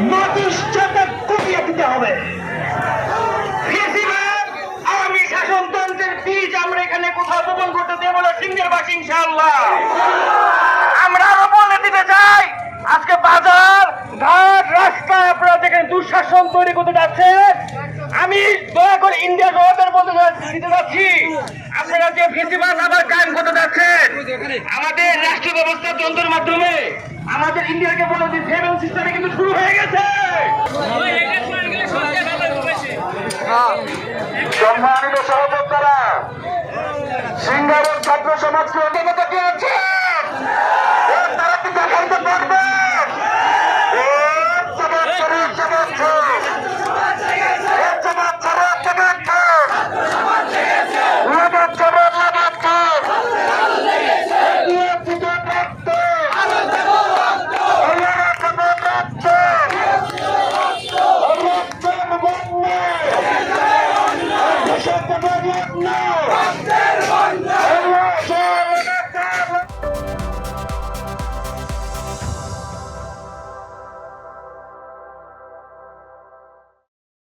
Notice যাতে কুপিয়ে দিতে হবে। আওয়ামী শাসনতন্ত্রের বীজ আমরা এখানে কোথাও বপন করতে দেবো না সিংহের বাসী ইনশাআল্লাহ। আমরা আরো বলে দিতে চাই, আজকে বাজার ঘাট রাস্তায় আপনারা দেখেন দুঃশাসন তৈরি করতে যাচ্ছে। আমি দয়া করে ইন্ডিয়া জবাবের বলতে দিতে যাচ্ছি, আপনারা যে ফেসিবাদ আবার কায়েম করতে যাচ্ছেন আমাদের রাষ্ট্র ব্যবস্থার তন্ত্রের মাধ্যমে, আমাদের ইন্ডিয়াকে বলে যে সেভেন সিস্টেমে কিন্তু শুরু হয়ে গেছে। সম্মানিত সহযোদ্ধারা, সিঙ্গারের ছাত্র সমাজকে অভিজ্ঞতা কি আছে তারা কি দেখাইতে পারবে? No!